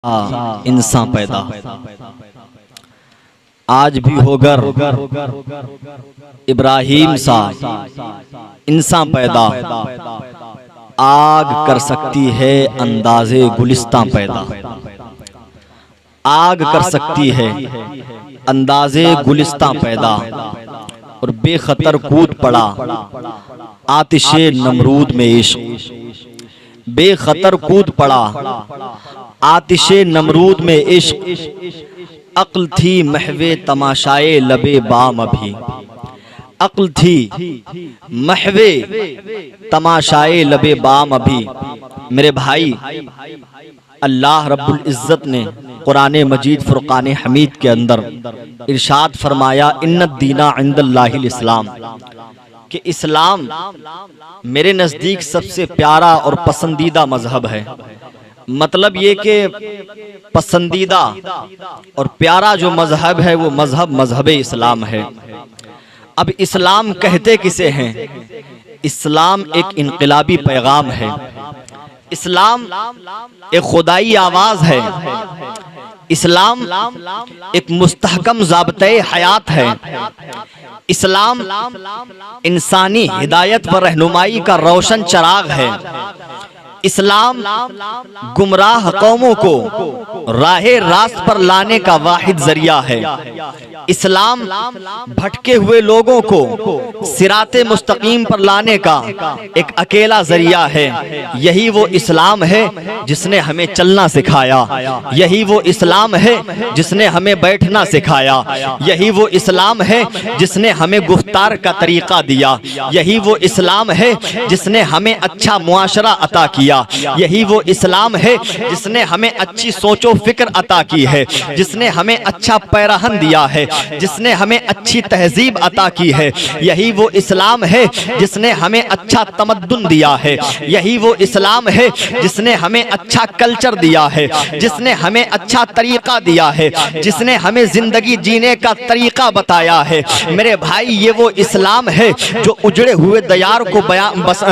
इंसान पैदा आज भी होगर इब्राहिम सा इंसान पैदा आग कर सकती है अंदाज़े गुलिस्तां पैदा। आग कर सकती है अंदाज़े गुलिस्तां पैदा और बेखतर कूद पड़ा आतिशे नमरूद में इश्क। बेखतर कूद पड़ा आतिशे नमरूद में इश्क। अक्ल थी महवे तमाशाए लबे बाम अभी। अक्ल थी महवे तमाशाए लबे बाम अभी। मेरे भाई अल्लाह रब्बुल इज़्ज़त ने कुरान मजीद फुरकान हमीद के अंदर इरशाद फरमाया इन्नद दीना इंदल्लाहिल इस्लाम कि इस्लाम मेरे नज़दीक सबसे प्यारा और पसंदीदा मजहब है। मतलब ये कि पसंदीदा और प्यारा जो मजहब है वो मजहब इस्लाम है। अब इस्लाम कहते किसे हैं? इस्लाम एक इनकलाबी पैगाम है। इस्लाम एक खुदाई आवाज है। इस्लाम एक मुस्तहकम ज़ाब्ते हयात है। इस्लाम इंसानी हिदायत व रहनुमाई का रोशन चराग है। इस्लाम गुमराह कौमों को राहे रास्त पर लाने का वाहिद जरिया है। इस्लाम भटके हुए लोगों को सिराते मुस्तकीम पर लाने का एक अकेला जरिया है। यही वो इस्लाम है जिसने हमें चलना सिखाया। यही वो इस्लाम है जिसने हमें बैठना सिखाया। यही वो इस्लाम है जिसने हमें गुफ्तार का तरीका दिया। यही वो इस्लाम है जिसने हमें अच्छा मुआशरा अता किया। यही वो इस्लाम है जिसने हमें अच्छी सोचो फिक्र अता की है, जिसने हमें अच्छा पैराहन दिया है, जिसने हमें अच्छी तहजीब अता की है। यही वो इस्लाम है जिसने हमें अच्छा तमद्दुन दिया है। यही वो इस्लाम है जिसने हमें अच्छा कल्चर दिया है, जिसने हमें अच्छा तरीका दिया है, जिसने हमें जिंदगी जीने का तरीका बताया है। मेरे भाई ये वो इस्लाम है जो उजड़े हुए दयार को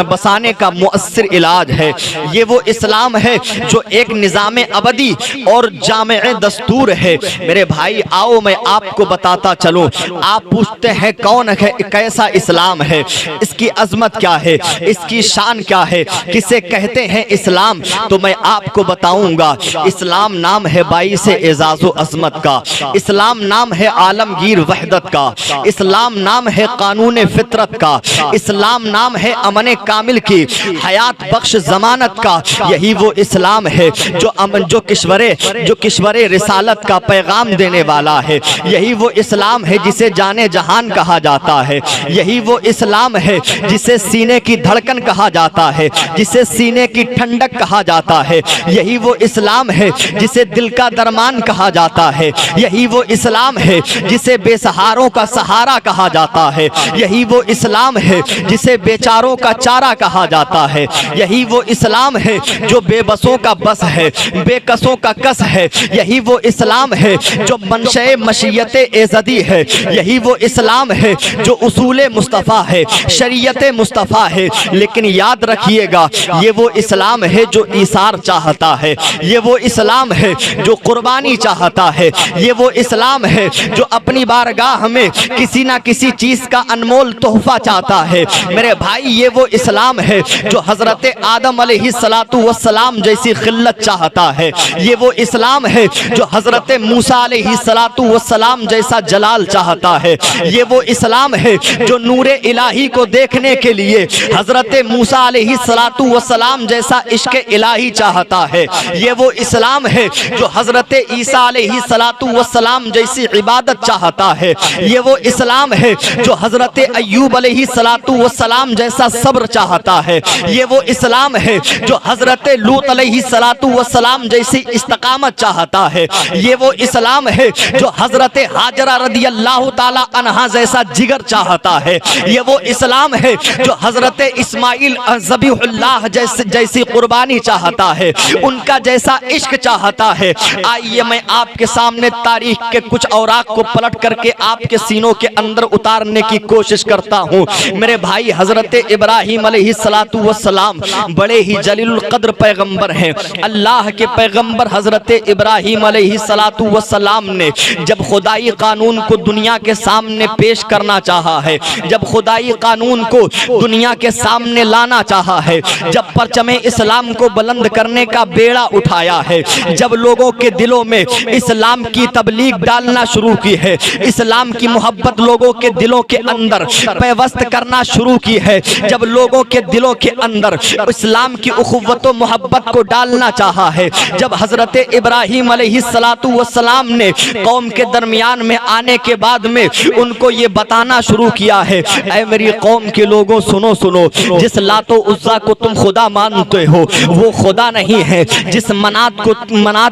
बसाने का मुअस्सिर इलाज है। ये वो इस्लाम है जो एक निज़ाम अबदी और जामे दस्तूर है। मेरे भाई आओ मैं आपको बताता चलूं। आप पूछते हैं कौन है, कैसा इस्लाम है, इसकी अजमत क्या है, इसकी शान क्या है, किसे कहते हैं इस्लाम, तो मैं आपको बताऊंगा। इस्लाम नाम है बाइस एजाज़ो अजमत का। इस्लाम नाम है आलमगीर वहदत का। इस्लाम नाम है कानून फितरत का। इस्लाम नाम है अमन कामिल की हयात बख्श जमानत का। यही वो इस्लाम है जो किश्वरे रिसालत का पैगाम देने वाला है। यही वो इस्लाम है जिसे जाने जहान कहा जाता है। यही वो इस्लाम है जिसे सीने की धड़कन कहा जाता है, जिसे सीने की ठंडक कहा जाता है। यही वो इस्लाम है जिसे दिल का दरमान कहा जाता है। यही वो इस्लाम है जिसे बेसहारों का सहारा कहा जाता है। यही वो इस्लाम है जिसे बेचारों का चारा कहा जाता है। यही वो इस्लाम है जो बेबसों का बस है, बेकसों का कस है। यही वो इस्लाम है जो मनशे मशीयत एज़दी है। यही वो इस्लाम है जो उसूले मुस्तफ़ा है, शरीयत मुस्तफ़ा है। लेकिन याद रखिएगा ये वो इस्लाम है जो ईसार चाहता है। ये वो इस्लाम है जो कुर्बानी चाहता है। ये वो इस्लाम है जो अपनी बारगाह में किसी ना किसी चीज़ का अनमोल तोहफा चाहता है। मेरे भाई ये वो इस्लाम है जो हज़रत आदम अलैहिस्सलातु वस्सलाम जैसी खिल्लत चाहता है। ये वो इस्लाम है जो हज़रत मूसा अलैहिस्सलातु वस्सलाम जैसा जलाल चाहता है। ये वो इस्लाम है जो नूरे इलाही को देखने के लिए हज़रत मूसा अलैहिस्सलातु वस्सलाम जैसा इश्क इलाही चाहता है। ये वो इस्लाम है जो हज़रत ईसा अलैहिस्सलातु वस्सलाम जैसी इबादत चाहता है। ये वो इस्लाम है जो हज़रत अय्यूब अलैहिस्सलातु वस्सलाम जैसा सब्र चाहता है। ये वो इस्लाम है जो हज़रत लूत अलैहिस्सलातु वस्सलाम जैसी इस्तकामत चाहता है। ये वो इस्लाम है जो हज़रत हाजरा रदियल्लाहु ताला अन्हा जैसा जिगर चाहता है। ये वो इस्लाम है जो हज़रत इस्माइल ज़बीहुल्लाह जैसी कुर्बानी चाहता है, उनका जैसा इश्क चाहता है। आइए मैं आपके सामने तारीख के कुछ औराक को पलट करके आपके सीनों के अंदर उतारने की कोशिश करता हूँ। मेरे भाई हज़रत इब्राहीम अलैहिस्सलातु वस्सलाम बड़े ही जलीलुल कद्र पैगंबर हैं। अल्लाह के पैगंबर हज़रत हजरत इब्राहीम अलैहिस्सलातु वस्सलाम ने जब खुदाई कानून को दुनिया के सामने पेश करना चाहा है, जब खुदाई कानून को दुनिया के सामने लाना चाहा है, जब परचम इस्लाम को बुलंद करने का बेड़ा उठाया है, जब लोगों के दिलों में इस्लाम की तबलीग डालना शुरू की है, इस्लाम की मोहब्बत लोगों के दिलों के अंदर पैवस्त करना शुरू की है, जब लोगों के दिलों के अंदर इस्लाम की उखुव्वत मोहब्बत को डालना चाहा है, जब हजरत इब्राहीम अलैहिस्सलातु वस्सलाम ने कौम के दरमियान में आने के बाद में उनको ये बताना शुरू किया है, ऐ मेरी कौम के लोगों सुनो सुनो, जिस लातो उज़्ज़ा को तुम खुदा मानते हो वो खुदा नहीं है, जिस मनात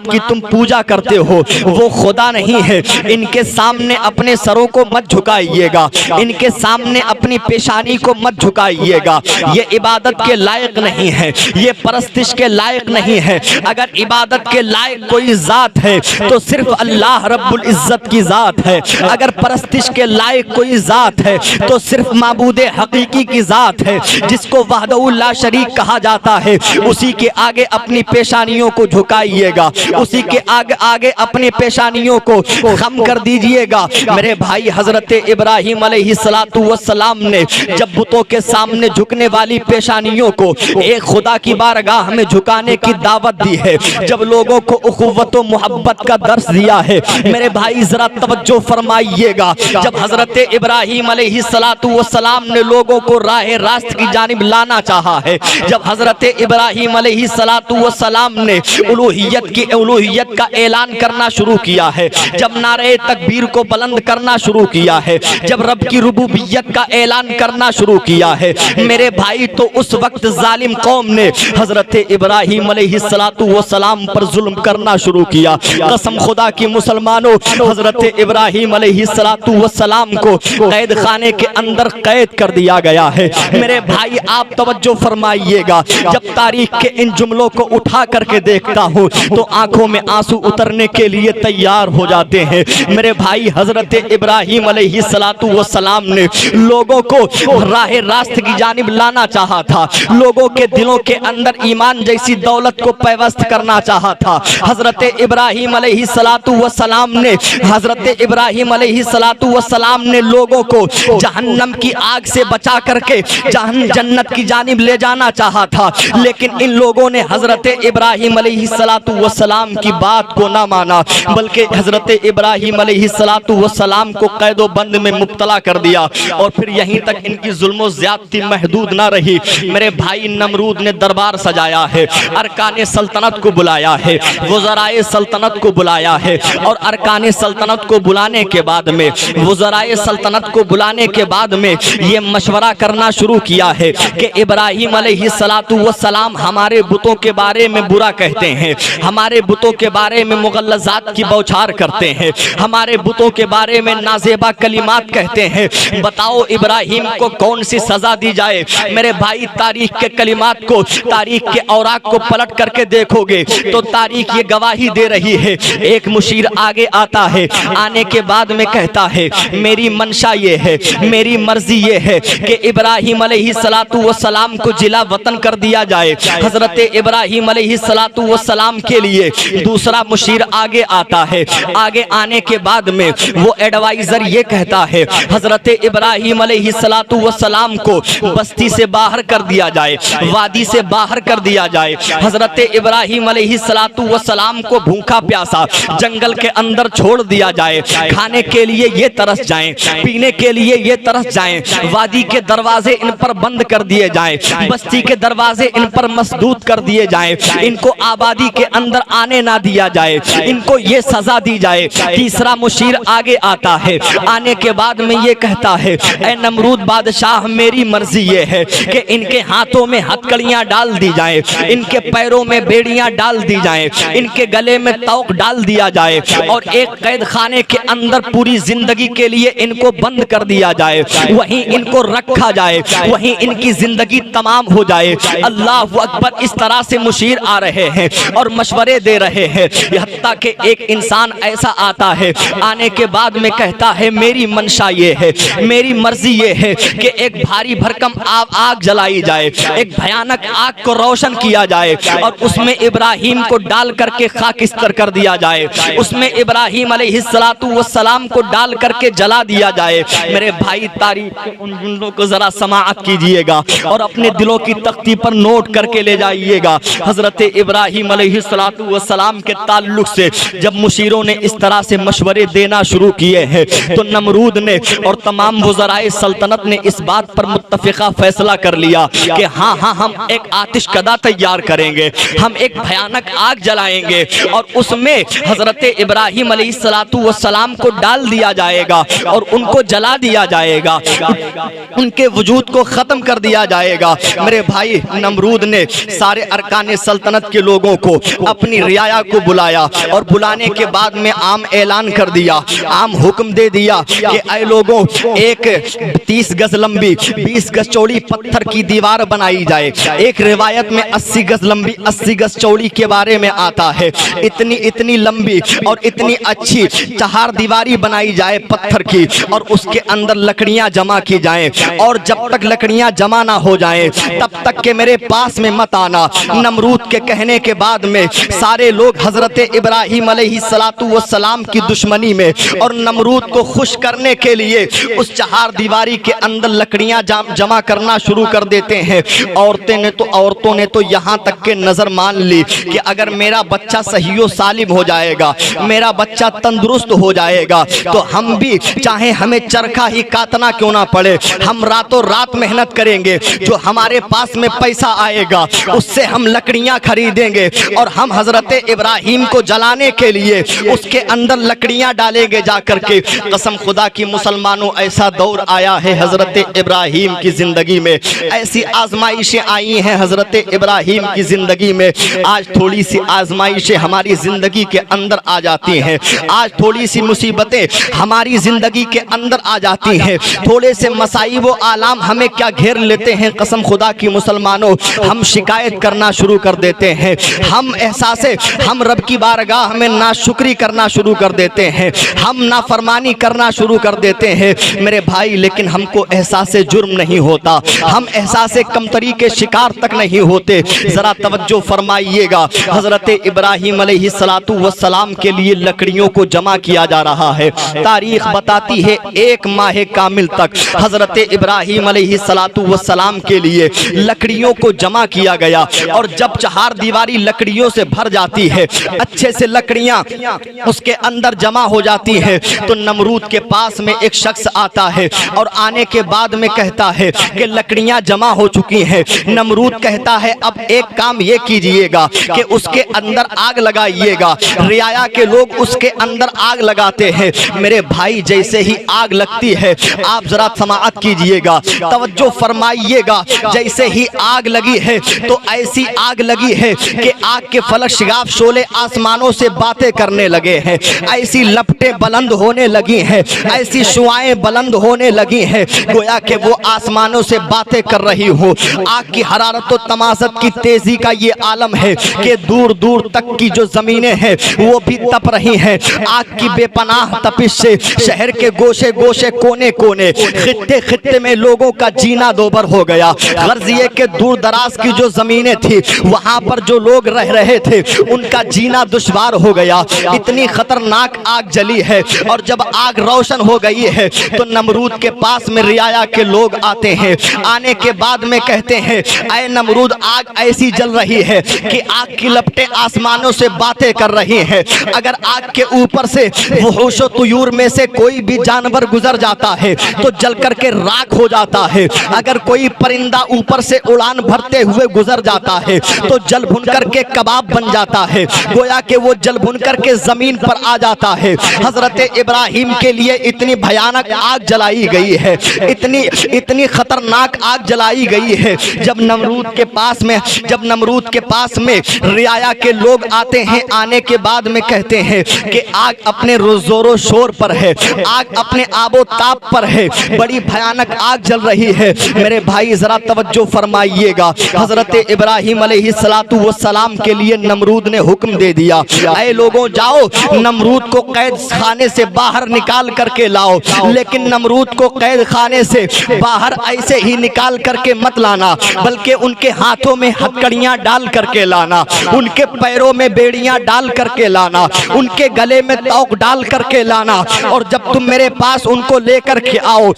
की तुम पूजा करते हो वो खुदा नहीं है। इनके सामने अपने सरों को मत झुकाइएगा, इनके सामने अपनी पेशानी को मत झुकाइएगा, ये इबादत के लायक नहीं है, ये परस्तिश के लायक नहीं है। अगर इबादत के लायक कोई ज़ात है तो सिर्फ अल्लाह रब्बुल इज़्ज़त की ज़ात है, अगर परस्तिश के लायक कोई ज़ात है तो सिर्फ माबूदे हकीकी की ज़ात है, जिसको वहदहु ला शरीक कहा जाता है। उसी के आगे अपनी पेशानियों को झुकाइएगा, उसी के आगे आगे अपनी पेशानियों को खम कर दीजिएगा। मेरे भाई हजरत इब्राहीम अलैहिस्सलातु वस्सलाम ने जब बुतों के सामने झुकने वाली पेशानियों को एक खुदा की बारगाह में झुकाने की दावत दी है, जब लोगों को उखुव्वत मोहब्बत का दर्स दिया है, मेरे भाई जरा तवज्जो फरमाइएगा। जब हजरत इब्राहीम अलैहिस्सलातु वस्सलाम ने लोगों को राह रास्त की जानिब लाना चाहा है, जब हजरत इब्राहीम अलैहिस्सलातु वस्सलाम ने उलूहियत का ऐलान करना शुरू किया है, जब नारे तकबीर को बुलंद करना शुरू किया है, जब रब की रुबूबियत का ऐलान करना शुरू किया है, मेरे भाई तो उस वक्त जालिम कौम ने हजरत इब्राहीम अलैहिस्सलातु वस्सलाम पर जुल्म करना शुरू किया। कसम खुदा की मुसलमानों, हजरत इब्राहीम अलैहिस्सलातु वस्सलाम को कैद खाने के अंदर कैद कर दिया गया है। मेरे भाई आप तवज्जो फरमाइएगा, जब तारीख के इन जुमलों को उठा करके देखता हूँ तो आंखों में आंसू उतरने के लिए तैयार हो जाते हैं। मेरे भाई हजरत इब्राहीम अलैहिस्सलातु वस्सलाम ने लोगों को राह रास्त की जानिब लाना चाहा था, लोगों के दिलों के अंदर ईमान जैसी दौलत को पैवस्त करना चाहा था। हजरत इब्राहीम अलैहिस्सलातु वस्सलाम ने लोगों को जहन्नम की आग से बचा करके जन्नत की जानिब ले जाना चाहा था, लेकिन इन लोगों ने हजरत इब्राहीम अलैहिस्सलातु वस्सलाम की बात को ना माना, बल्कि हजरत इब्राहीम अलैहिस्सलातु वस्सलाम को कैदो बंद में मुब्तला कर दिया। और फिर यहीं तक इनकी जुल्म ज़्यादती महदूद ना रही, मेरे भाई नमरूद ने दरबार सजाया है, अरकान सल्तनत को बुलाया है, वज़राए सल्तनत को बुलाया है, और अरकान सल्तनत को बुलाने के बाद में वज़राए सल्तनत को बुलाने के बाद में ये मशवरा करना शुरू किया है कि इब्राहीम अलैहिस्सलातु वस्सलाम हमारे बुतों के बारे में बुरा कहते हैं, हमारे बुतों के बारे में मुगल्लज़ात की बौछार करते हैं, हमारे बुतों के बारे में नाज़ेबा कलिमात कहते हैं। बताओ इब्राहीम को कौन सी सजा दी जाए। मेरे भाई तारीख के कलिमात को, तारीख के औराक को पलट करके देखोगे तो तारीख ये गवाही दे रही है। एक मुशीर आगे आता है, आने के बाद में कहता है मेरी मंशा ये है, मेरी मर्जी ये है कि इब्राहीम अलैहिस्सलातु वस्सलाम को जिला वतन कर दिया जाए। हजरत इब्राहीम अलैहिस्सलातु वस्सलाम के लिए दूसरा मुशीर आगे आता है, आगे आने के बाद में वो एडवाइजर ये कहता है हजरत इब्राहीम अलैहिस्सलातु वस्सलाम को बस्ती से बाहर कर दिया जाए, वादी से बाहर कर दिया जाए। हजरत इब्राहीम अलैहिस्सलातु वस्सलाम को भूखा प्यासा जंगल के अंदर छोड़ दिया जाए, खाने के लिए ये तरस जाएं, पीने के लिए ये तरस जाएं, वादी के दरवाजे इन पर बंद कर दिए जाएं, बस्ती के दरवाजे इन पर मसदूद कर दिए जाएं, इनको आबादी के अंदर आने ना दिया जाए, इनको ये सजा दी जाए। तीसरा मुशीर आगे आता है, आने के बाद में ये कहता है ऐ नमरूद बादशाह मेरी मर्जी ये है कि इनके हाथों में हथकड़ियां डाल दी जाएं, इनके पैरों में बेड़ियां डाल दी जाएं, इनके गले में तौक डाल दिया जाए और एक कैद खाने के अंदर पूरी जिंदगी के लिए इनको बंद कर दिया जाए, वहीं इनको रखा जाए, वहीं इनकी जिंदगी तमाम हो जाए। अल्लाह अकबर। इस तरह से मुशीर आ रहे हैं और मशवरे दे रहे हैं, हत्ता कि एक इंसान ऐसा आता है, आने के बाद में कहता है मेरी मंशा ये है, मेरी मर्जी ये है कि एक भारी भरकम आग जलाई जाए, एक भयानक आग को रोशन किया जाए और उसमें इब्राहीम को डाल करके खाकिस्तर कर दिया जाए, उसमें इब्राहिम अलैहिस्सलातु वस्सलाम को डाल करके जला दिया जाए। मेरे भाई तारीख के उन जुमलों को जरा समाअत कीजिएगा और अपने दिलों की तख्ती पर नोट करके ले जाइएगा। हजरत इब्राहिम अलैहिस्सलातु वस्सलाम के ताल्लुक से जब मुशीरों ने इस तरह से मशवरे देना शुरू किए हैं तो नमरूद ने और तमाम वज़राए सल्तनत ने इस बात पर मुत्तफ़िक़ा फैसला कर लिया कि हाँ हाँ हम एक आतिश कदा तैयार करेंगे, हम एक भयानक आग जलाएंगे और उसमें हजरत इब्राहिम अलैहिस्सलातु वस्सलाम को डाल दिया जाएगा और उनको जला दिया जाएगा, उनके वजूद को ख़त्म कर दिया जाएगा। मेरे भाई नमरूद ने सारे अरकान सल्तनत के लोगों को, अपनी रियाया को बुलाया और बुलाने के बाद में आम ऐलान कर दिया, आम हुक्म दे दिया कि ऐ लोगों, एक 30 गज लंबी 20 गज चौड़ी पत्थर की दीवार बनाई जाए। एक रिवायत में 80 गज लंबी 80 गज चौड़ी के बारे में आता है। इतनी लंबी और इतनी अच्छी चार दीवारी बनाई जाए पत्थर की और उसके अंदर लकड़ियां जमा की जाएं और जब तक लकड़ियां जमा ना हो जाएं तब तक के मेरे पास में मत आना। नमरूद के कहने के बाद में सारे लोग हजरत इब्राहिम अलैहिस्सलातु वस्सलाम की दुश्मनी में और नमरूद को खुश करने के लिए उस चार दीवारी के अंदर लकड़ियां जमा करना शुरू कर देते हैं। औरतों ने तो यहाँ तक के नजर मान ली कि अगर मेरा बच्चा सही व सालिम हो जाएगा, मेरा बच्चा तंदुरुस्त हो जाएगा तो हम भी चाहे हमें चरखा ही काटना क्यों ना पड़े, हम रातों रात मेहनत करेंगे, जो हमारे पास में पैसा आएगा उससे हम लकड़ियां खरीदेंगे और हम हजरत इब्राहिम को जलाने के लिए उसके अंदर लकड़ियां डालेंगे जा करके। कसम खुदा की मुसलमानों, ऐसा दौर आया है हजरत इब्राहिम की जिंदगी में, ऐसी आजमाइशें आई हैं हजरत इब्राहिम की जिंदगी में। आज थोड़ी सी आजमाइशें हमारी जिंदगी के अंदर आ जाती हैं, आज थोड़ी सी मुसीबतें हमारी जिंदगी के अंदर आ जाती हैं, थोड़े से मसाइब व आलाम हमें क्या घेर लेते हैं। कसम खुदा की मुसलमानों, हम शिकायत करना शुरू कर देते हैं, हम रब की बारगाह में नाशुक्री करना शुरू कर देते हैं, हम नाफरमानी करना शुरू कर देते हैं मेरे भाई। लेकिन हमको एहसास जुर्म नहीं होता, हम एहसास कमतरी के शिकार तक नहीं होते। जरा तवज्जो फरमाइएगा, हजरत इब्राहिम अलैहिस्सलातु वस्सलाम के लिए लकड़ियों को जमा किया जा रहा है। तारीख बताती है 1 माह कामिल तक हजरत इब्राहिम अलैहिस्सलातु वस्सलाम के लिए लकड़ियों को जमा किया गया और जब चार दीवारी लकड़ियों से भर जाती है, अच्छे से लकड़ियां उसके अंदर जमा हो जाती है, तो नमरूद के पास में एक शख्स आता है और आने के बाद में कहता है कि लकड़ियां जमा हो चुकी हैं। नमरूद कहता है अब एक काम ये कीजिएगा कि उसके अंदर आग लगाइएगा। रियाया के लोग उसके अंदर आग लगाते हैं। मेरे भाई, जैसे ही आग लगती है, आप जरा समाअत कीजिएगा, तवज्जो फरमाइएगा, जैसे ही आग लगी है तो ऐसी आग लगी है कि आग के फलक शिगाफ शोले आसमानों से बातें करने लगे हैं, ऐसी लपटें बुलंद होने लगी हैं, ऐसी शुआएं बुलंद होने लगी हैं, गोया कि वो आसमानों से बातें कर रही हो। आग की हरारत और तमाज़त की तेजी का ये आलम है कि दूर दूर तक की जो जमीनें हैं वो भी तप रही हैं। आग की बेपनाह तपिश से शहर के गोशे गोशे कोने कोने खित्ते खित्ते में लोगों का जीना दोबर हो गया। गर्जिए के दूर दराज की जो जमीनें थी वहां पर जो लोग रह रहे थे उनका जीना दुश्वार हो गया। इतनी खतरनाक आग जली है और जब आग रोशन हो गई है तो नमरूद के पास में रियाया के लोग आते हैं। आने के बाद में कहते हैं, ऐ नमरूद, आग ऐसी जल रही है कि आग की लपटें आसमानों से बातें कर रही हैं। अगर आग के ऊपर से वहूश व तुयूर में से कोई भी जानवर गुजर जाता है तो जल करके राख हो जाता है। अगर कोई परिंदा ऊपर से उड़ान भरते हुए गुजर जाता है तो जल भुन करके कबाब बन जाता है, गोया कि वो जल भुन करके जमीन पर आ जाता है। हजरत इब्राहिम के लिए इतनी भयानक आग जलाई गई है, इतनी खतरनाक आग जलाई गई है। जब नमरूद के पास में रियाया के लोग आते हैं, आने के बाद में कहते हैं कि आग अपने जोरों शोर पर है, आग अपने आबो ताप पर है, बड़ी भयानक आग जल रही है। मेरे भाई जरा तवज्जो फरमाइएगा, हजरत इब्राहिम अलैहिस्सलातु वस्सलाम के लिए नमरूद ने हुक्म दे दिया, ऐ लोगों, जाओ नमरूद को कैद खाने से बाहर निकाल करके लाओ। लेकिन नमरूद को कैद खाने से बाहर ऐसे ही निकाल करके मत लाना, बल्कि उनके हाथों में हथकड़ियां डाल करके लाना, उनके पैरों में बेड़ियां डाल करके लाना, उनके गले में तौक डाल करके लाना, और जब तुम मेरे पास उनको लेकर के आओ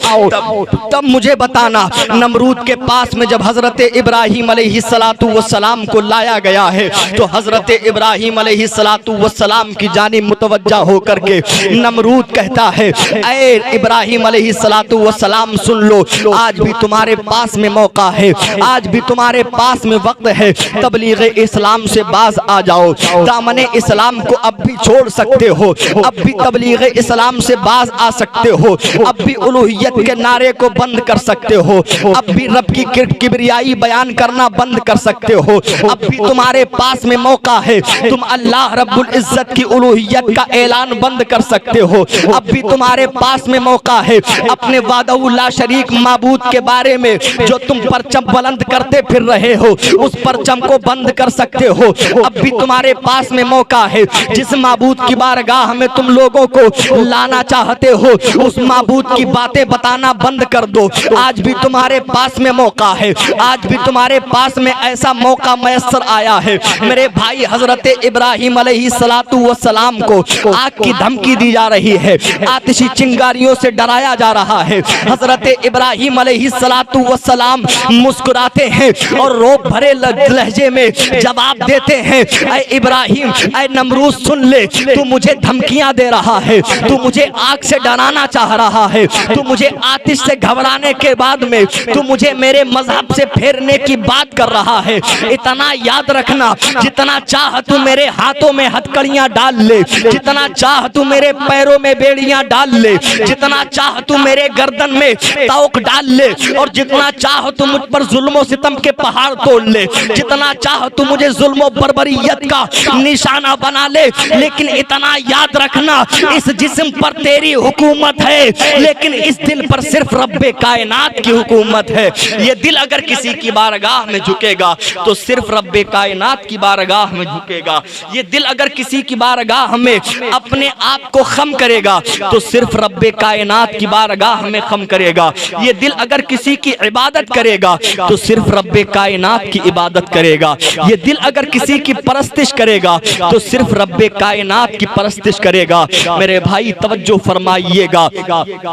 तब मुझे बताना। नमरूद के पास में जब हजरत इब्राहिम अलैहिस्सलातु वस्सलाम को लाया गया है तो हजरत इब्राहिम अलैहिस्सलातु वस्सलाम की जानिब मुतवज्जा होकर के नमरूद कहता है, ऐ इब्राहिम अलैहिस्सलातु वस्सलाम सुन लो, आज भी तुम्हारे पास में मौका है, आज भी तुम्हारे पास में वक्त है, तबलीग इस्लाम से बाज आ जाओ, दामने इस्लाम को अब भी छोड़ सकते हो, अब भी तबलीग इस्लाम से बाज आ सकते हो, अब भी उलूहियत के नारे को बंद कर सकते हो, अब भी रब की किबरियाई बयान करना बंद कर सकते हो, अब भी तुम्हारे पास में मौका है, तुम अल्लाह रब्बुल इज्जत की उलूहियत का ऐलान बंद कर सकते हो, अब भी तुम्हारे पास में मौका है, अपने वादउल्ला शरीक माबूद के बारे में जो तुम परचम बुलंद करते फिर रहे हो उस परचम को बंद कर सकते हो, अब भी तुम्हारे पास में मौका है, जिस माबूद की बारगाह में तुम लोगों को लाना चाहते हो उस माबूद की बातें बताना बंद कर दो, आज भी तुम्हारे पास में मौका है, आज भी तुम्हारे पास में ऐसा मौका मैसर आया है। मेरे भाई हजरत इब्राहिम अलैहिस्सलातु वस्सलाम को आग की धमकी दी जा रही है, आतिशी चिंगारियों से डराया जा रहा है। हजरत इब्राहिम अलैहिस्सलातु वस्सलाम मुस्कुराते हैं और रोब भरे लहजे में जवाब देते हैं, ऐ इब्राहिम, ऐ नमरूद सुन ले, तू मुझे धमकियां दे रहा है, तू मुझे आग से डराना चाह रहा है, तू मुझे आतिश से घबराने के बाद में तू मुझे मेरे मजहब से फेरने की बात कर रहा है। इतना याद रखना, जितना चाह तू मेरे हाथों में हथकड़ियां डाल ले, जितना चाह तू मेरे पैरों में बेड़ियां डाल ले, जितना चाह तू मेरे गर्दन में तौक डाल ले, और जितना चाह तू मुझ पर जुल्म सितम के पहाड़ तोड़ ले, जितना चाह तू मुझे जुल्म बर्बरियत का निशाना बना ले, लेकिन इतना याद रखना, इस जिस्म पर तेरी हुकूमत है लेकिन इस दिल पर सिर्फ रब्बे कायनात की हुकूमत है। ये दिल अगर किसी की बारगाह में झुकेगा तो सिर्फ रब्बे कायनात की बारगाह में झुकेगा। ये दिल अगर किसी की बारगाह में अपने आप को खम करेगा तो सिर्फ रब्बे कायनात की बारगाह में खम करेगा। ये दिल अगर किसी की इबादत करेगा तो सिर्फ रब्बे कायनात की इबादत करेगा। ये दिल अगर किसी की परस्तिश करेगा तो सिर्फ रब्बे कायनात की परस्तिश करेगा। मेरे भाई तवज्जो फरमाइएगा,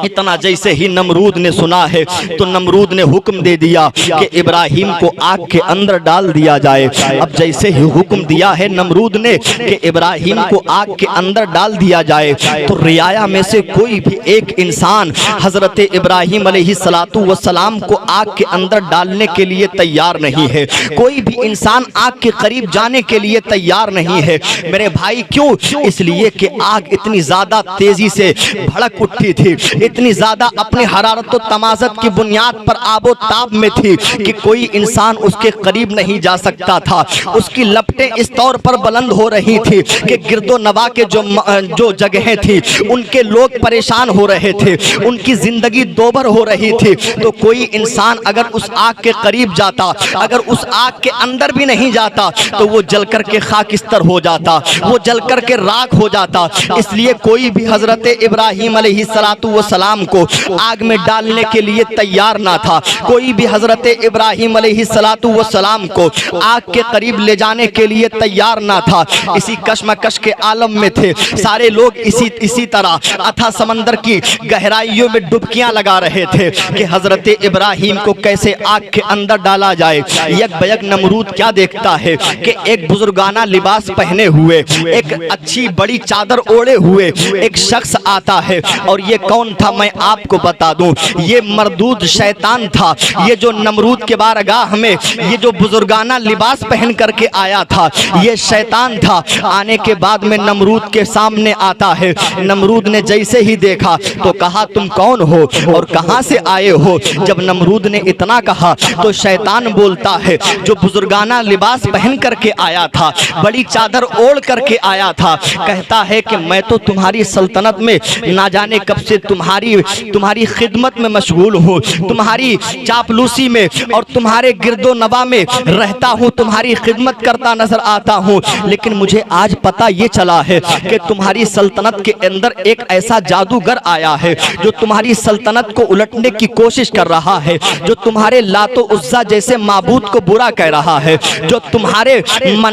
इतना जैसे ही नमरूद ने सुना है तो नमरूद ने हुक्म दे दिया कि इब्राहिम को आग के अंदर डाल दिया जाए। अब जैसे ही हुक्म दिया है नमरूद ने कि इब्राहिम को आग के अंदर डाल दिया जाए तो रियाया में से कोई भी एक इंसान हजरत इब्राहिम अलैहिस्सलातु वस्सलाम को आग के अंदर डालने के लिए तैयार नहीं है। कोई भी इंसान आग के करीब जाने के लिए तैयार नहीं है। मेरे भाई क्यों? इसलिए कि आग इतनी ज्यादा तेजी से भड़क उठी थी, इतनी ज्यादा अपनी हरारत और तमाज़त की बुनियाद पर आबो ताब में थी कि कोई इंसान उसके करीब नहीं जा सकता था। उसकी लपटें इस तौर पर बुलंद हो रही थी कि गिरदो नवा के जो जगहें थी उनके लोग परेशान हो रहे थे, उनकी जिंदगी दोबर हो रही थी। तो कोई इंसान अगर उस आग के करीब जाता, अगर उस आग के अंदर भी नहीं जाता तो वो जल कर के खाकिस्तर हो जाता, वो जल कर के राख हो जाता। इसलिए कोई भी हजरत इब्राहिम अलैहिस्सलातु वस्सलाम को आग में डालने के लिए तैयार ना था। कोई भी हजरत इब्राहिम अलैहिस्सलातु वस्सलाम को आग के करीब ले जाने के लिए तैयार ना था। इसी कश्मकश के आलम में थे सारे लोग। इसी तरह अथा समंदर की गहराइयों में डुबकियां लगा रहे थे कि हजरत इब्राहिम को कैसे आग के अंदर डाला जाए। यक बयक नमरूद क्या देखता है कि एक बुजुर्गाना लिबास पहने हुए, एक अच्छी बड़ी चादर ओढ़े हुए एक शख्स आता है। और ये कौन था मैं आपको बता दूं, ये मरदूद शैतान था। ये जो नमरूद के बारगाह में ये जो बुजुर्गाना लिबास पहन करके आया था ये शैतान था। आने के बाद में नमरूद के सामने आता है। नमरूद ने जैसे ही देखा तो कहा तुम कौन हो और कहां से आए हो। जब नमरूद ने इतना कहा तो शैतान बोलता है जो बुजुर्गाना लिबास पहन करके आया था, बड़ी चादर ओढ़ करके आया था, कहता है कि मैं तो तुम्हारी सल्तनत में ना जाने कब से तुम्हारी खिदमत में मशगूल हूँ, तुम्हारी चापलूसी में और तुम्हारे गिरदो नवा में रहता हूँ, तुम्हारी खिदमत करता नजर आता हूँ। लेकिन मुझे आज पता ये चला है कि तुम्हारी सल्तनत के अंदर एक ऐसा जादूगर आया है जो तुम्हारी सल्तनत को उलटने की कोशिश कर रहा है, जो तुम्हारे लातो उज्जा जैसे माबूद को बुरा कह रहा है, जो तुम्हारे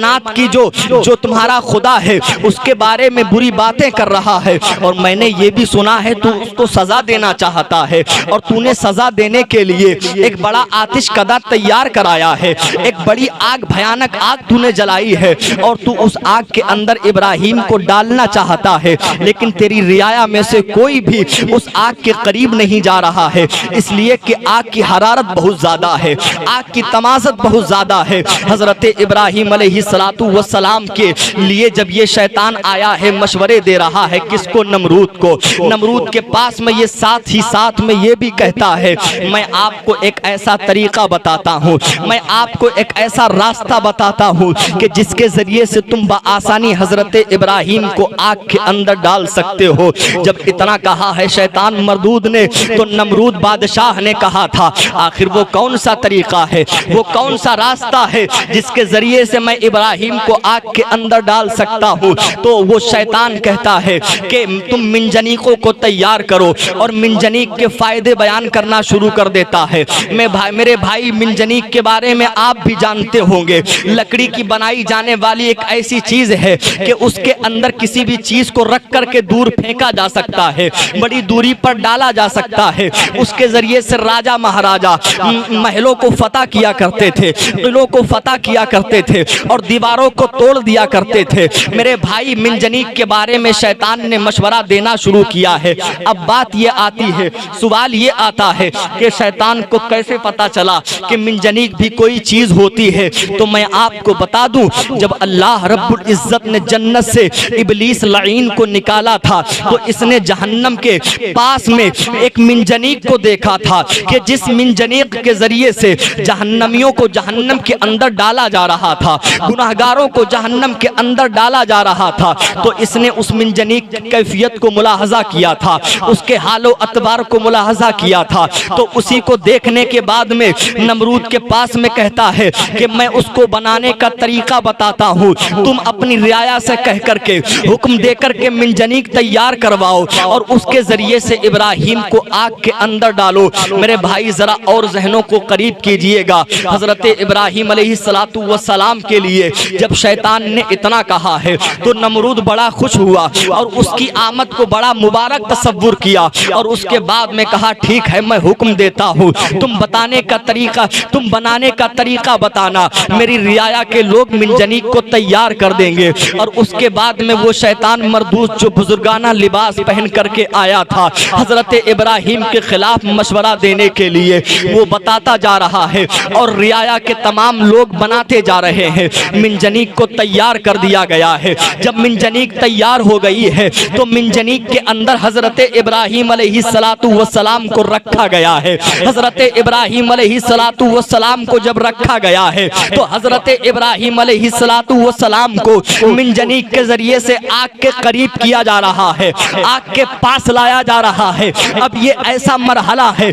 मनात की जो तुम्हारा खुदा है उसके बारे में बुरी बातें कर रहा है, और मैंने ये भी सुना है तू उसको सजा देना चाहता है, और तूने सजा देने के लिए एक बड़ा आतिश कदा तैयार कराया है, एक बड़ी आग, भयानक आग तूने जलाई है, और तू उस आग के अंदर इब्राहिम को डालना चाहता है, लेकिन तेरी रियाया में से कोई भी उस आग के करीब नहीं जा रहा है, इसलिए कि आग की हरारत बहुत ज्यादा है, आग की तमाज़त बहुत ज्यादा है। हजरत इब्राहिम अलैहिस्सलातु वस्सलाम के लिए जब ये शैतान आया है, मशवरे दे रहा है किसको? नमरूद को। नमरूद के पास में ये साथ ही साथ में ये भी कहता है मैं आपको एक ऐसा तरीका बताता हूँ, मैं आपको एक ऐसा रास्ता बताता हूँ कि जिसके जरिए से तुम बआसानी हजरत इब्राहिम को आग के अंदर डाल सकते हो। जब इतना कहा है शैतान मरदूद ने, तो नमरूद बादशाह ने कहा था आखिर वो कौन सा तरीका है, वो कौन सा रास्ता है जिसके जरिए से मैं इब्राहिम को आग के अंदर डाल सकता हूँ? तो वो शैतान कहता है कि तुम मिंजनीकों को तैयार करो, और मिंजनीक के फायदे बयान करना शुरू कर देता है। मेरे भाई मिंजनीक के बारे में आप भी जानते होंगे, लकड़ी की बनाई जाने वाली एक ऐसी चीज है कि उसके अंदर किसी भी चीज को रख करके दूर फेंका जा सकता है, बड़ी दूरी पर डाला जा सकता है। उसके जरिए से राजा महाराजा महलों को फतह किया करते थे, किलों को फतह किया करते थे, और दीवारों को तोड़ दिया करते थे। मेरे भाई मिंजनीक के बारे में शैतान ने मशवरा देना शुरू किया है। अब बात ये आती है, सवाल ये आता है कि शैतान को कैसे पता चला कि मिंजनीक भी कोई चीज होती है? तो मैं आपको बता दूं, जब अल्लाह रब्बुल इज्जत ने जन्नत से इब्लीस लईन को निकाला था, तो इसने जहन्नम के पास में एक मिंजनीक को देखा था कि जिस मिंजनीक के जरिए से जहन्नमियों को जहन्नम के अंदर डाला जा रहा था, गुनाहगारों को जहन्नम के अंदर डाला जा रहा था। तो इसने उस मिंजनीक की कैफियत को मुलाहजा किया था, उसके हालो अतबार को मुलाहजा किया था। तो उसी को देखने के बाद में नमरूद के पास में कहता है कि मैं उसको बनाने का तरीका बताता हूँ, तुम अपनी रियाया से कह करके हुक्म दे करके मिंजनीक तैयार करवाओ, और उसके जरिए से इब्राहिम को आग के अंदर डालो। मेरे भाई जरा और जहनों को करीब कीजिएगा। हजरत इब्राहिम अलैहिस्सलातु वस्सलाम के लिए जब शैतान ने इतना कहा है, तो नमरूद बड़ा खुश हुआ और उसकी आमद को बड़ा मुबारक तसव्वुर किया, और उसके बाद में कहा ठीक है मैं हुक्म देता हूँ, तुम बनाने का तरीका बताना, मेरी रियाया के लोग मिंजनीक को तैयार कर देंगे। और उसके बाद में वो शैतान मरदूद जो बुजुर्गाना लिबास पहन करके आया था हजरत इब्राहिम के खिलाफ मशवरा देने के लिए, वो बताता जा रहा है, और रियाया के तमाम लोग बनाते जा रहे हैं। मिंजनीक को तैयार कर दिया गया है। जब मिंजनीक तैयार हो गई है, तो मिंजनीक के अंदर हजरत इब्राहिम अलैहिस्सलातु वस्सलाम को रखा गया है। हजरत इब्राहिम अलैहिस्सलातु वस्सलाम को जब रखा गया है, तो हजरत इब्राहिम अलैहिस्सलातु वस्सलाम को मिंजनीक के जरिए से आग के करीब किया जा रहा है, आग के पास लाया जा रहा है। अब ये ऐसा मरहला है,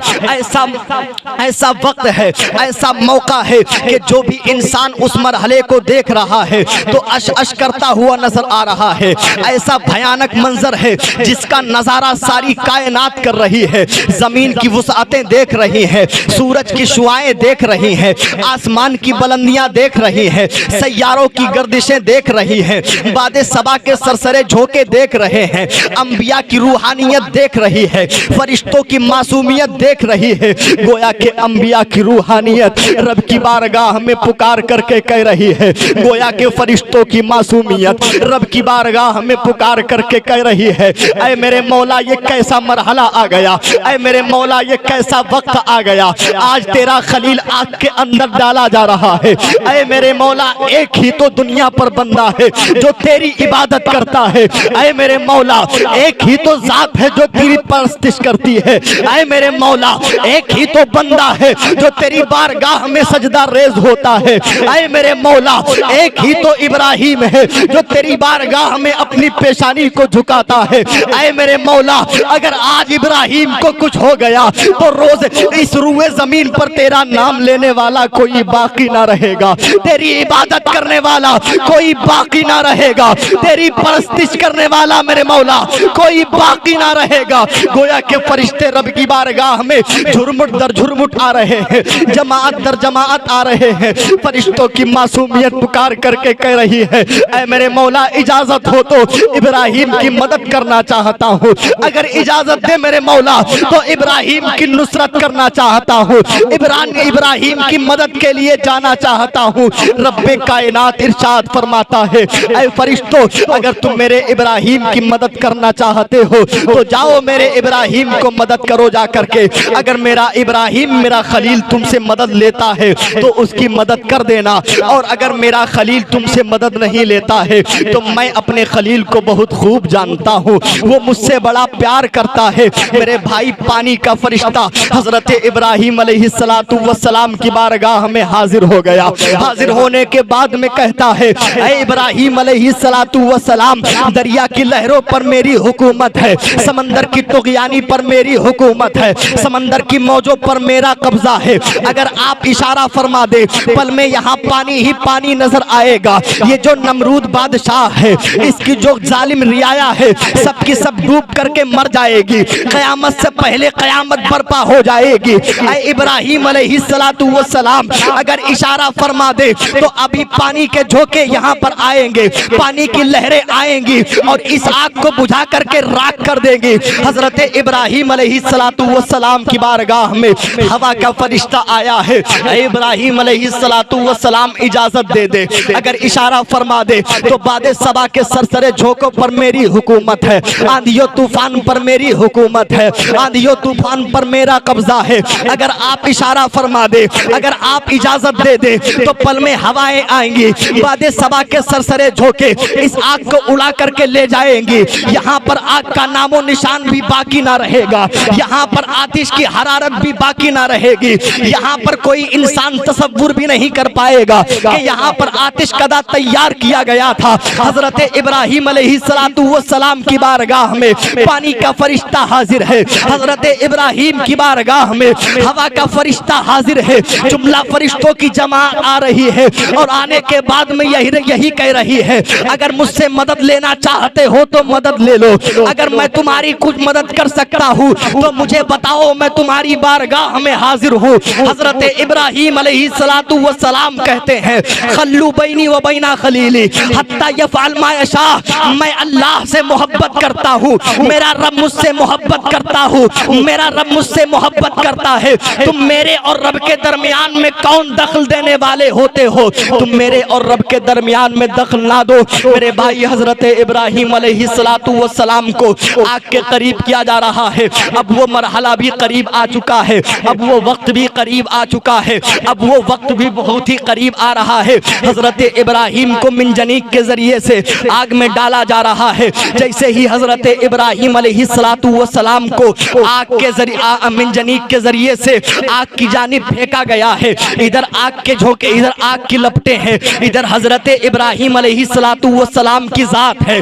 ऐसा वक्त है, ऐसा मौका है कि जो भी इंसान उस मरहले को देख रहा है तो अश करता हुआ नजर आ रहा है। ऐसा भयानक मंजर है जिसका नजारा सारी कायनात कर रही है। जमीन की वुसअतें देख रही है, सूरज की शुआएं देख रही हैं, आसमान की बुलंदियां देख रही हैं, सैयारों की गर्दिशें देख रही हैं, बादे सबा के सरसरे झोंके देख रहे हैं, अंबिया की रूहानियत देख रही है, फरिश्तों की मासूमियत देख रही है। गोया के अंबिया की रूहानियत रब की बारगाह में पुकार करके कह रही है, गोया के फरिश्तों की मासूमियत रब की बारगाह में पुकार करके कह रही है, ऐ मेरे मौला ये कैसा मरहला आ गया, ऐ मेरे मौला ये कैसा वक्त आ गया, आज तेरा खलील आग के अंदर डाला जा रहा है। ऐ मेरे मौला एक ही तो दुनिया पर बंदा है जो तेरी इबादत करता है, ऐ मेरे मौला एक ही तो जात है जो तेरी परस्तिश करती है, ऐ मेरे मौला एक ही तो बंदा है जो तेरी बारगाह में सजदा रेज होता है, ऐ मेरे मौला एक ही तो इब्राहिम है जो तेरी बारगाह में अपनी पेशानी को झुकाता है। ऐ मेरे मौला अगर आज इब्राहिम को कुछ हो गया तो रोज इस रूए जमीन पर तेरा नाम लेने वाला कोई बाकी ना रहेगा, तेरी इबादत करने वाला कोई बाकी ना रहेगा, तेरी परस्तिश करने वाला मेरे मौला कोई बाकी ना रहेगा। गोया के फरिश्ते रब की बारगाह में झुरमुट दर झुरमुट आ रहे हैं, जमात दर जमात आ रहे हैं, फरिश्तों की मासूमियत पुकार करके कह रही है, ऐ मेरे मौला इजाजत हो तो इब्राहिम की मदद करना चाहता हूँ, अगर इजाजत दे मेरे मौला तो इब्राहिम की नुसरत करना चाहता हूँ, इब्राहिम की मदद के लिए जाना चाहता हूँ। रब्बे कायनात इरशाद फरमाता है, ऐ फरिश्तों अगर तुम मेरे इब्राहिम की मदद करना चाहते हो तो जाओ मेरे इब्राहिम को मदद करो जा करके। अगर मेरा इब्राहिम मेरा खलील तुमसे मदद लेता है तो उसकी मदद कर देना, और अगर मेरा खलील तुमसे मदद नहीं लेता है तो मैं अपने खलील को बहुत खूब जानता हूँ, वो मुझसे बड़ा प्यार करता है। मेरे भाई पानी का फरिश्ता हजरत इब्राहिम अलैहिस्सलातु वस्सलाम की बारगाह में हाजिर हो गया। हाजिर होने के बाद में कहता है, ऐ इब्राहिम अलैहिस्सलातु वस्सलाम दरिया की लहरों पर मेरी हुकूमत है, समंदर की तुग़यानी पर मेरी हुकूमत है, समंदर की मौजों पर मेरा कब्जा है। अगर आप इशारा फरमा दे पल में यहाँ पानी ही पानी नजर आएगा। ये जो नमरूद बादशाह है, इसकी जो जालिम रियाया है, सबकी सब डूब करके मर जाएगी, कयामत से पहले कयामत बर्पा हो जाएगी। ऐ इब्राहिम अलैहिस्सलातु वस्सलाम अगर इशारा फरमा दे तो अभी पानी के झोंके यहाँ पर आएंगे, पानी की लहरें आएंगी और इस आग को बुझा करके राख कर देंगी। हजरत इब्राहिम अलैहिस्सलातु वस्सलाम की बारगाह में हवा का फरिश्ता आया है, इब्राहिम अलैहिस्सलातु वस्सलाम इजाजत दे दे, अगर इशारा फरमा दे तो बादे सबा के सरसरे झोंकों पर मेरी हुकूमत है, आंधियों तूफान पर मेरी हुकूमत है, आंधियों तूफान पर मेरा कब्जा है। अगर आप इशारा फरमा दे, अगर आप इजाजत दे दे तो पल में हवाएं आएंगी, बादे सबा के सरसरे झोंके इस आग को उड़ा करके ले जाएंगी। यहाँ पर आग का नामो निशान भी बाकी ना रहेगा, यहाँ पर आतिश की हरारत भी बाकी ना रहेगी। यहाँ पर कोई इंसान तसव्वुर भी नहीं कर पाएगा कि यहाँ पर आतिश कदा तैयार किया गया था। हजरत इब्राहिम अलैहिस्सलातु वस्सलाम की बारगाह में पानी का फरिश्ता हाजिर है, हजरत इब्राहिम की बारगाह में हवा का फरिश्ता हाजिर है, जुमला फरिश्तों की जमा आ रही है और आने के बाद में यही कह रही है, अगर मुझसे मदद लेना चाहते हो तो मदद ले लो, अगर मैं तुम्हारी कुछ मदद कर सकता हूँ तो मुझे बताओ, मैं तुम्हारी बारगाह में हाजिर हूँ। हजरत इब्राहिम अलैहिस्सलातु वस्सलाम कहते हैं, खल्लू बैनी व बैना खलीली हत्ता यफ़अल मा यशा, मैं अल्लाह से मोहब्बत करता हूँ, मेरा रब मुझसे मोहब्बत करता हूँ, मेरा रब मुझसे मोहब्बत करता है। तुम मेरे और रब के दरमियान में कौन दखल देने वाले होते हो? तुम मेरे और रब के दरमियान में दखल ना दो। मेरे भाई हजरत इब्राहिम अलैहिस्सलातु वस्सलाम को आग के करीब किया जा रहा है। अब वो मरहला भी करीब आ चुका है, अब वो वक्त भी करीब आ चुका है, अब वो वक्त भी बहुत ही करीब आ रहा है। हजरत इब्राहिम को मिंजनीक के जरिए से आग में डाला जा रहा है। जैसे ही हजरत इब्राहिम अलैहिस्सलातु वस्सलाम को आग के जरिए मिंजनीक के जरिए से आग की जानिब फेंका गया है, इधर आग के झोंके, इधर आग की लपटें हैं, इधर हजरत इब्राहिम अलैहिस्सलातु वस्सलाम की जात है।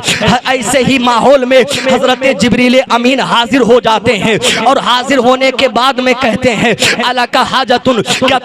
ऐसे ही माहौल में हजरत जिब्रील अमीन हाजिर हो जाते हैं और हाजिर होने के बाद में कहते हैं, अला का हाजतुन, क्या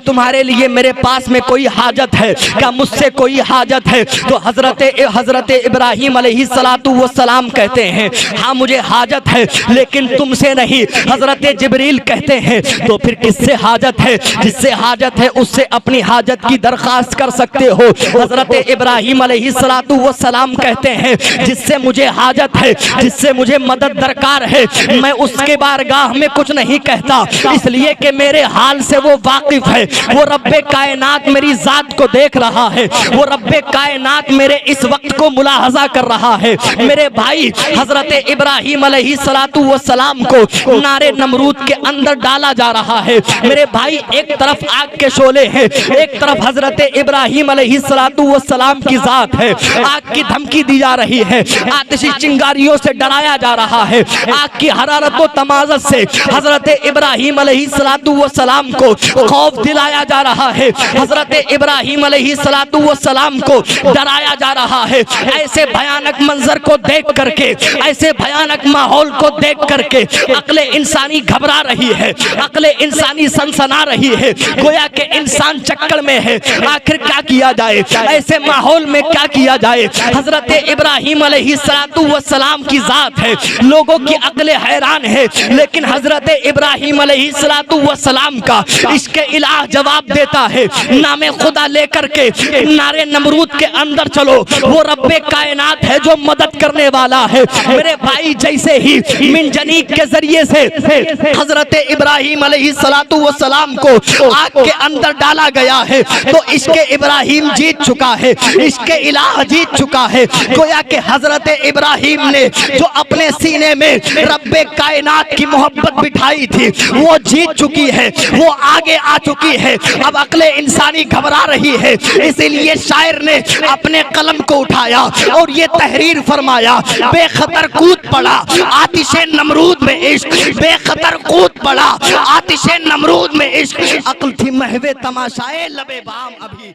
तुम्हारे लिए मेरे पास में कोई हाजत है, क्या मुझसे कोई हाजत है? तो हजरत इब्राहिम अलैहिस्सलातु वस्सलाम कहते हैं, हाँ मुझे हाजत है लेकिन तुमसे नहीं। हजरत जिब्रील कहते हैं, तो फिर किससे हाजत है? जिससे हाजत है उससे अपनी हाजत की दरखास्त कर सकते हो। हजरत इब्राहिम अलैहिस्सलातु वस्सलाम कहते हैं, जिससे मुझे हाजत है, जिससे मुझे मदद दरकार है, मैं उसके बारगाह में कुछ नहीं कहता, इसलिए कि मेरे हाल से वो वाकिफ है। वो रब्बे कायनात मेरी जात को देख रहा है, वो रब्बे कायनात मेरे इस वक्त को मुलाहजा कर रहा है। मेरे भाई हजरत इब्राहिम अलैहिस्सलातु वस्सलाम को नारे नमरूद के अंदर डाला जा रहा है। मेरे भाई एक तरफ आग के शोले हैं, एक तरफ हजरत इब्राहिम अलैहिस्सलातु वस्सलाम की जात है, आग की धमकी दी जा रही है, आतिशी चिंगारियों से डराया जा रहा है, आग की हरारत व तमाज़त से हजरत इब्राहिम अलैहिस्सलातु वस्सलाम को खौफ दिलाया जा रहा है, हजरत इब्राहिम अलैहिस्सलातु वस्सलाम को डराया जा रहा है। ऐसे भयानक मंजर को देख करके, ऐसे भयानक माहौल को देख करके अक्ले इंसानी घबरा रही है, अक्ले इंसानी सनसना रही है, गोया के इंसान चक्कर में है। आखिर क्या किया जाए, ऐसे माहौल में क्या किया जाए? हजरत इब्राहिम अलैहिस्सलातु वस्सलाम की जात है, लोगों की अक्ले हैरान है, लेकिन हजरत इब्राहिम अलैहिस्सलातु वस्सलाम का इसके इलाह जवाब देता है, नामे खुदा लेकर के नारे नमरूद के अंदर चलो, वो रब्बे कायनात है जो मदद करने वाला है। मेरे भाई, जैसे ही मिनजनीक के जरिए से हजरत इब्राहिम अलैहिस्सलातु वस्सलाम को आग के अंदर डाला गया है, तो इसके इब्राहिम जीत चुका है, इसके इलाह जीत चुका है। गोया कि हजरत इब्राहिम ने जो अपने सीने में रब्बे कायनात की मोहब्बत बिठाई थी, वो जीत चुकी है, वो आगे आ चुकी है। अब अक्ले इंसानी घबरा रही है, इसीलिए शायर ने अपने कलम को उठाया और ये तहरीर फरमाया, बेखतर कूद पड़ा आतिशे नमरूद में इश्क, बेखतर कूद पड़ा आतिशे नमरूद में इश्क। अक्ल थी महवे तमाशाए लबे बाम अभी।